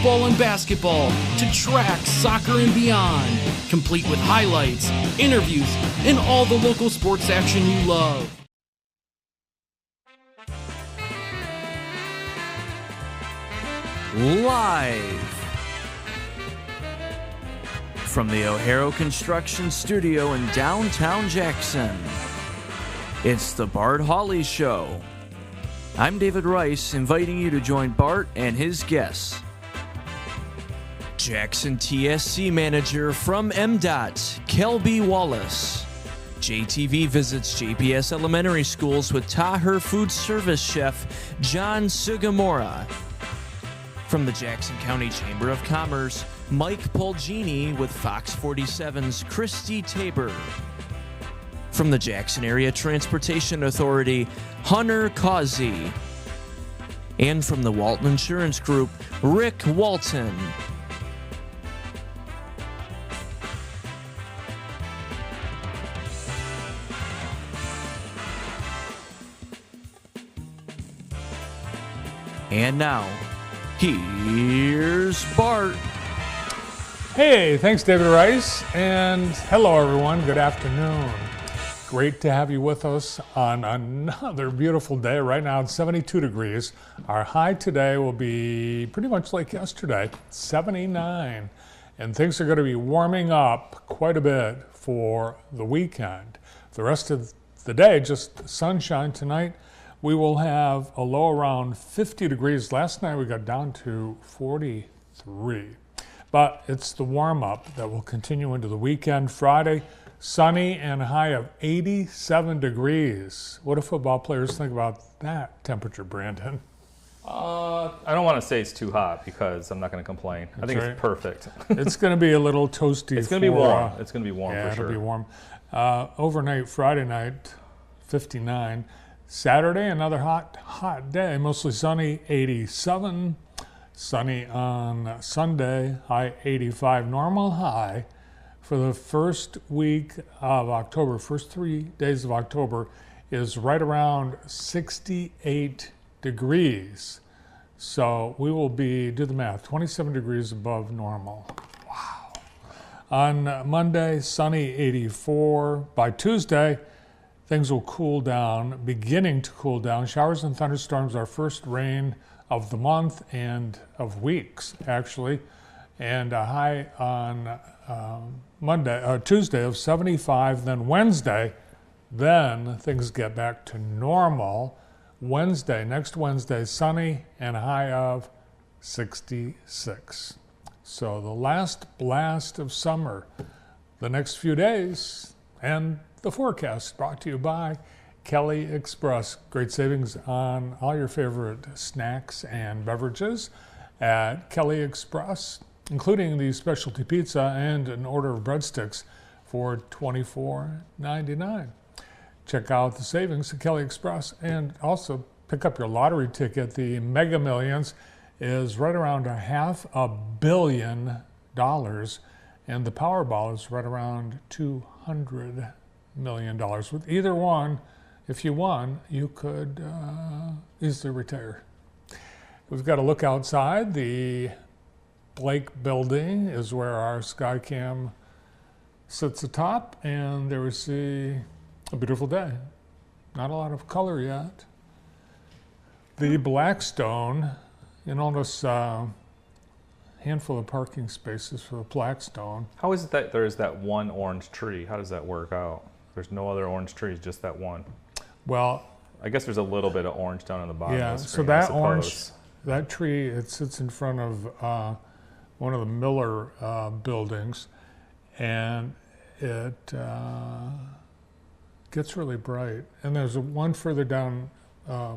football and basketball to track, soccer, and beyond, complete with highlights, interviews, and all the local sports action you love. Live from the O'Hara Construction Studio in downtown Jackson, it's the Bart Hawley Show. I'm David Rice, inviting you to join Bart and his guests. Jackson TSC manager from MDOT, Kelby Wallace. JTV visits JPS Elementary Schools with Taher Food Service chef John Sugamora. From the Jackson County Chamber of Commerce, Mike Polgini with Fox 47's Christy Tabor. From the Jackson Area Transportation Authority, Hunter Causey. And from the Walton Insurance Group, Rick Walton. And now, here's Bart. Hey, thanks David Rice, and hello everyone, good afternoon. Great to have you with us on another beautiful day. Right now it's 72 degrees. Our high today will be pretty much like yesterday, 79. And things are going to be warming up quite a bit for the weekend. The rest of the day, just sunshine tonight. We will have a low around 50 degrees. Last night we got down to 43. But it's the warm-up that will continue into the weekend. Friday, sunny and a high of 87 degrees. What do football players think about that temperature, Brandon? I don't want to say it's too hot because I'm not going to complain. I think it's perfect. It's going to be a little toasty. It's going to be warm. It's going to be warm for sure. It'll be warm. Overnight, Friday night, 59. Saturday, another hot day. Mostly sunny, 87. Sunny on Sunday, high 85. Normal high for the first week of October, first 3 days of October, is right around 68 degrees. So we will be, do the math, 27 degrees above normal. Wow. On Monday, sunny, 84. By Tuesday, things will cool down, beginning to cool down. Showers and thunderstorms, our first rain of the month and of weeks, actually. And a high on Tuesday of 75, then Wednesday, then things get back to normal. Next Wednesday, sunny and a high of 66. So the last blast of summer, the next few days, and the forecast brought to you by Kelly Express. Great savings on all your favorite snacks and beverages at Kelly Express, including the specialty pizza and an order of breadsticks for $24.99. Check out the savings at Kelly Express and also pick up your lottery ticket. The Mega Millions is right around $500 million, and the Powerball is right around $200 million. With either one, if you won, you could easily retire. We've got to look outside. The Blake building is where our Skycam sits atop, and there we see a beautiful day. Not a lot of color yet. The Blackstone, you notice a handful of parking spaces for the Blackstone. How is it that there is that one orange tree? How does that work out? There's no other orange trees, just that one. Well, I guess there's a little bit of orange down on the bottom. Yeah, of the so screen, that orange, that tree, it sits in front of one of the Miller buildings, and it gets really bright. And there's one further down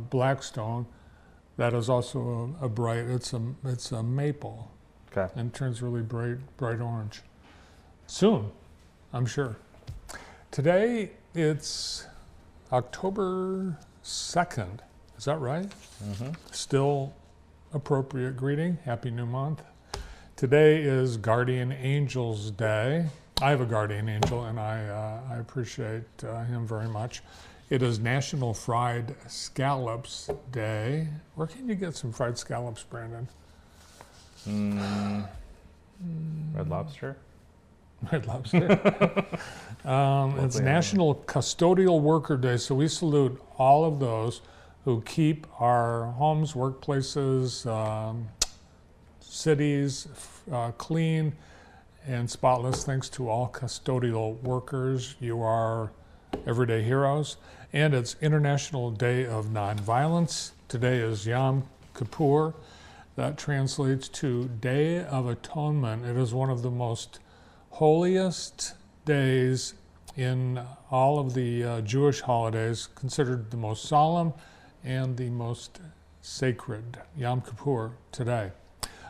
Blackstone that is also a bright. It's a maple. Okay. And it turns really bright orange. Soon, I'm sure. Today it's October 2nd. Is that right? Mm-hmm. Still appropriate greeting. Happy New Month. Today is Guardian Angels Day. I have a guardian angel, and I appreciate him very much. It is National Fried Scallops Day. Where can you get some fried scallops, Brandon? Red Lobster? Red Lobster. It's National Custodial Worker Day, so we salute all of those who keep our homes, workplaces, cities clean and spotless. Thanks to all custodial workers. You are everyday heroes. And it's International Day of Nonviolence. Today is Yom Kippur. That translates to Day of Atonement. It is one of the most holiest days in all of the Jewish holidays, considered the most solemn and the most sacred. Yom Kippur today.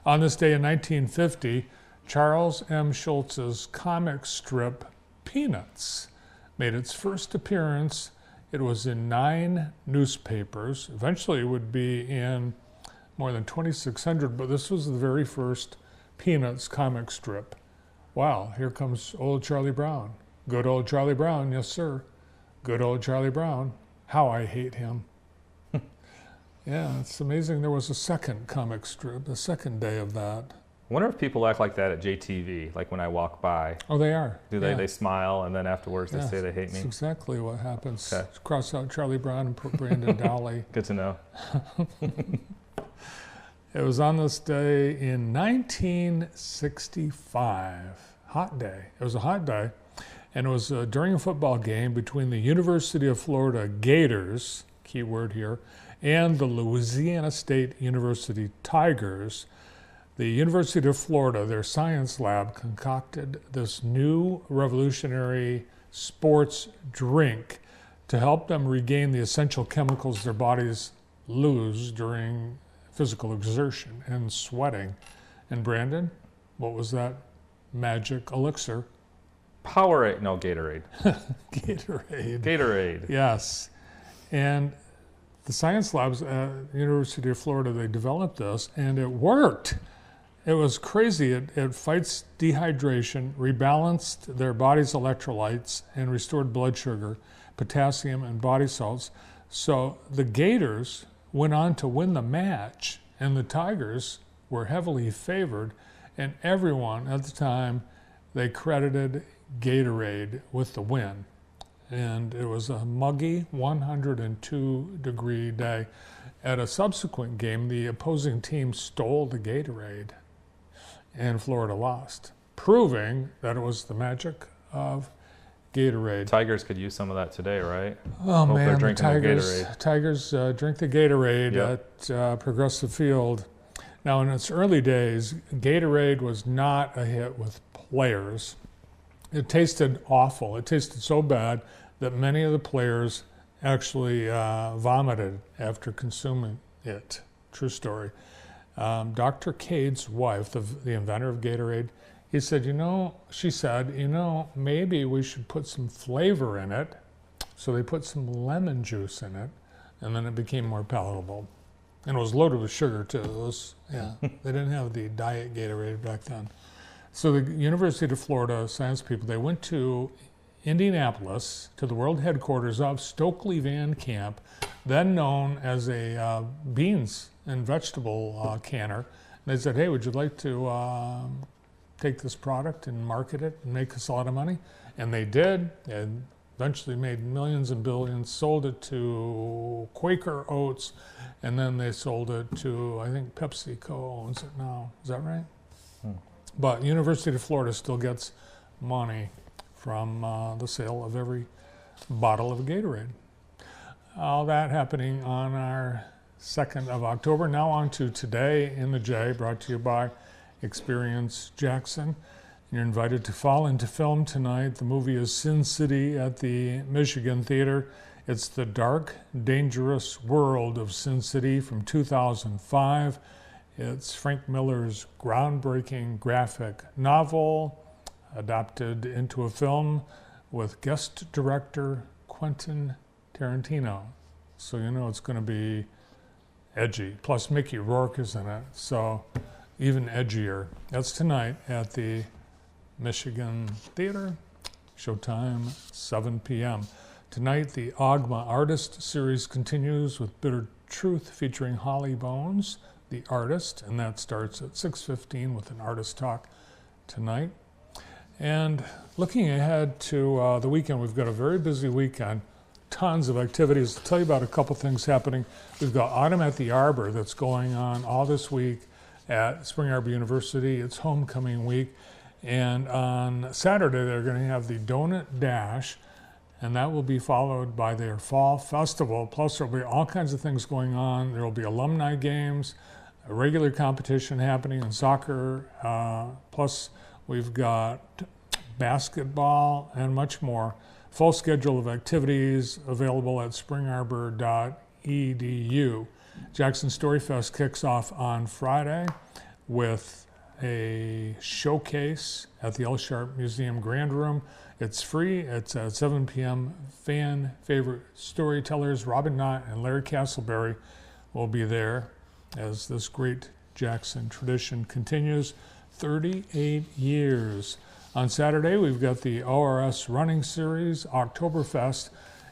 On this day in 1950, Charles M. Schulz's comic strip Peanuts made its first appearance. It was in 9 newspapers. Eventually it would be in more than 2,600, but this was the very first Peanuts comic strip. Wow, here comes old Charlie Brown. Good old Charlie Brown, yes sir. Good old Charlie Brown. How I hate him. Yeah, it's amazing there was a second comic strip, the second day of that. I wonder if people act like that at JTV, like when I walk by. Oh, they are. Do they? Yeah. They smile and then afterwards they say they hate me? That's exactly what happens. Okay. Cross out Charlie Brown and put Brandon Dowley. Good to know. It was on this day in 1965. Hot day. It was a hot day. And it was during a football game between the University of Florida Gators, key word here, and the Louisiana State University Tigers. The University of Florida, their science lab, concocted this new revolutionary sports drink to help them regain the essential chemicals their bodies lose during physical exertion and sweating. And Brandon, what was that magic elixir? Gatorade. Gatorade. Yes. And the science labs at the University of Florida, they developed this, and it worked. It was crazy. It fights dehydration, rebalanced their body's electrolytes, and restored blood sugar, potassium, and body salts. So the Gators went on to win the match, and the Tigers were heavily favored, and everyone at the time, they credited Gatorade with the win. And it was a muggy 102-degree day. At a subsequent game, the opposing team stole the Gatorade, and Florida lost, proving that it was the magic of Gatorade. Tigers could use some of that today, right? Oh, hope man, the Tigers drink the Gatorade at Progressive Field. Now, in its early days, Gatorade was not a hit with players. It tasted awful. It tasted so bad that many of the players actually vomited after consuming it. True story. Dr. Cade's wife, the inventor of Gatorade, she said, maybe we should put some flavor in it. So they put some lemon juice in it, and then it became more palatable. And it was loaded with sugar, too. They didn't have the diet Gatorade back then. So the University of Florida science people, they went to Indianapolis, to the world headquarters of Stokely Van Camp, then known as a beans and vegetable canner. And they said, hey, would you like to take this product and market it and make us a lot of money? And they did, and eventually made millions and billions, sold it to Quaker Oats, and then they sold it to, I think PepsiCo owns it now. Is that right? But University of Florida still gets money from the sale of every bottle of Gatorade. All that happening on our 2nd of October. Now on to Today in the J, brought to you by Experience Jackson. You're invited to fall into film tonight. The movie is Sin City at the Michigan Theater. It's the dark, dangerous world of Sin City from 2005. It's Frank Miller's groundbreaking graphic novel, adapted into a film with guest director Quentin Tarantino. So you know it's going to be edgy. Plus Mickey Rourke is in it, so even edgier. That's tonight at the Michigan Theater. Showtime, 7 p.m. Tonight, the Ogma Artist series continues with Bitter Truth featuring Holly Bones. the Artist, and that starts at 6:15 with an artist talk tonight. And looking ahead to the weekend, we've got a very busy weekend, tons of activities. To tell you about a couple things happening, we've got Autumn at the Arbor that's going on all this week at Spring Arbor University. It's homecoming week. And on Saturday, they're going to have the Donut Dash, and that will be followed by their Fall Festival. Plus, there'll be all kinds of things going on. There will be alumni games, a regular competition happening in soccer, plus we've got basketball and much more. Full schedule of activities available at springarbor.edu. Jackson Story Fest kicks off on Friday with a showcase at the L Sharp Museum Grand Room. It's free. It's at 7 p.m. Fan favorite storytellers Robin Knott and Larry Castleberry will be there as this great Jackson tradition continues. 38 years. On Saturday, we've got the ORS Running Series Oktoberfest.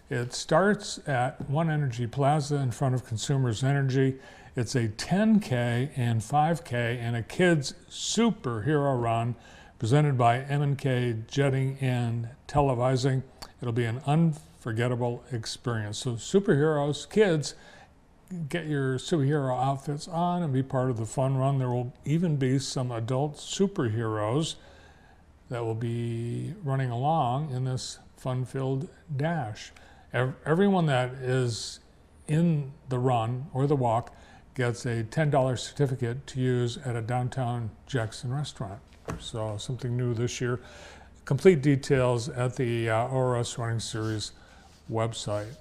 It starts at One Energy Plaza in front of Consumers Energy. It's a 10K and 5K and a kids superhero run presented by M&K Jetting and Televising. It'll be an unforgettable experience. So superheroes, kids, get your superhero outfits on and be part of the fun run. There will even be some adult superheroes that will be running along in this fun-filled dash. Everyone that is in the run or the walk gets a $10 certificate to use at a downtown Jackson restaurant. So something new this year. Complete details at the ORS Running Series website.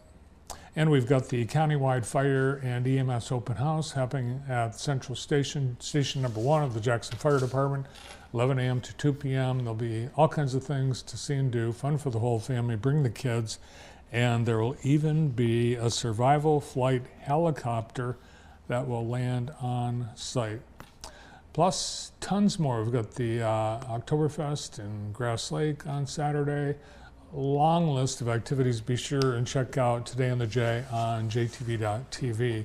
And we've got the countywide fire and EMS open house happening at Central Station, station number 1 of the Jackson Fire Department, 11 a.m. to 2 p.m. There'll be all kinds of things to see and do, fun for the whole family, bring the kids, and there will even be a survival flight helicopter that will land on site. Plus, tons more. We've got the Oktoberfest in Grass Lake on Saturday. Long list of activities. Be sure and check out Today on the J on jtv.tv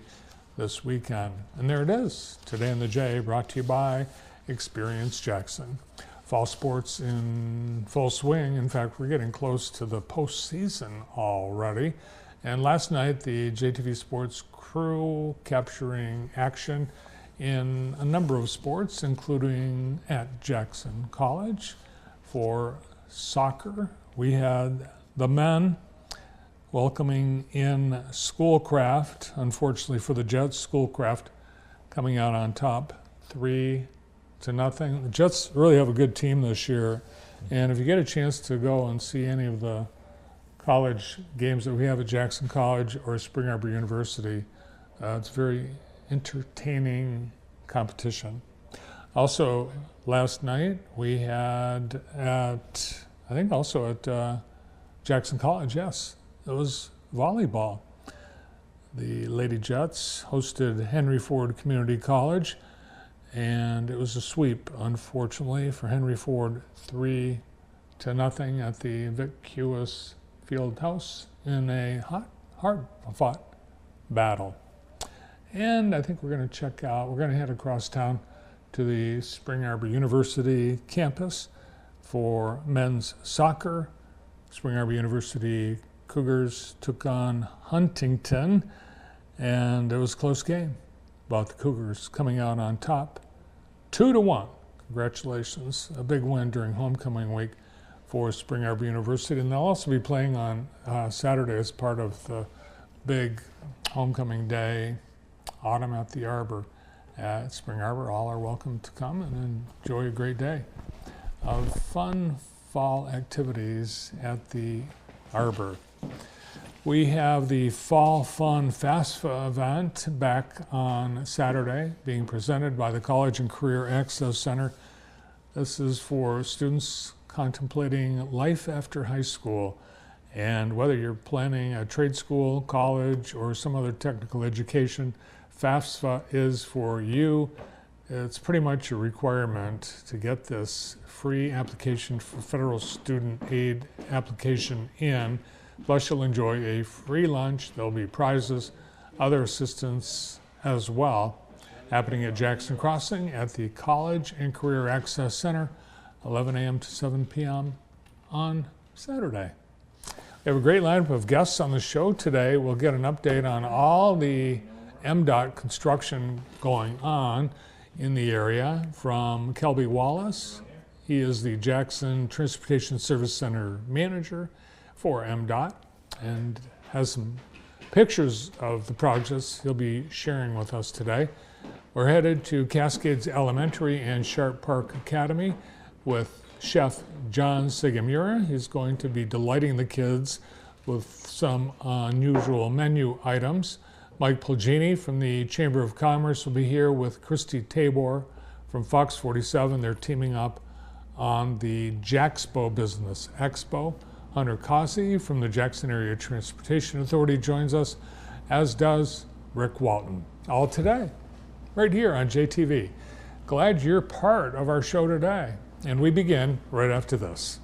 this weekend. And there it is, Today on the J, brought to you by Experience Jackson. Fall sports in full swing. In fact, we're getting close to the postseason already. And last night, the JTV Sports crew capturing action in a number of sports, including at Jackson College for soccer. We had the men welcoming in Schoolcraft. Unfortunately for the Jets, Schoolcraft coming out on top 3-0. The Jets really have a good team this year. And if you get a chance to go and see any of the college games that we have at Jackson College or Spring Arbor University, it's very entertaining competition. Also, last night we had at Jackson College, yes, it was volleyball. The Lady Jets hosted Henry Ford Community College, and it was a sweep, unfortunately, for Henry Ford, 3-0 at the Vic Hewis Field House in a hard-fought battle. And I think we're going to head across town to the Spring Arbor University campus for men's soccer. Spring Arbor University Cougars took on Huntington, and it was a close game. About the Cougars coming out on top, 2-1. Congratulations, a big win during homecoming week for Spring Arbor University. And they'll also be playing on Saturday as part of the big homecoming day, Autumn at the Arbor at Spring Arbor. All are welcome to come and enjoy a great day of fun fall activities at the Arbor. We have the Fall Fun FAFSA event back on Saturday, being presented by the College and Career Access Center. This is for students contemplating life after high school. And whether you're planning a trade school, college, or some other technical education, FAFSA is for you. It's pretty much a requirement to get this free application for federal student aid application in. Plus, you'll enjoy a free lunch. There'll be prizes, other assistance as well. happening at Jackson Crossing at the College and Career Access Center, 11 a.m. to 7 p.m. on Saturday. We have a great lineup of guests on the show today. We'll get an update on all the MDOT construction going on in the area from Kelby Wallace. He is the Jackson Transportation Service Center manager for MDOT and has some pictures of the projects he'll be sharing with us today. We're headed to Cascades Elementary and Sharp Park Academy with Chef John Sigamura. He's going to be delighting the kids with some unusual menu items. Mike Plagini from the Chamber of Commerce will be here with Christy Tabor from Fox 47. They're teaming up on the Jaxpo Business Expo. Hunter Cossey from the Jackson Area Transportation Authority joins us, as does Rick Walton. All today, right here on JTV. Glad you're part of our show today. And we begin right after this.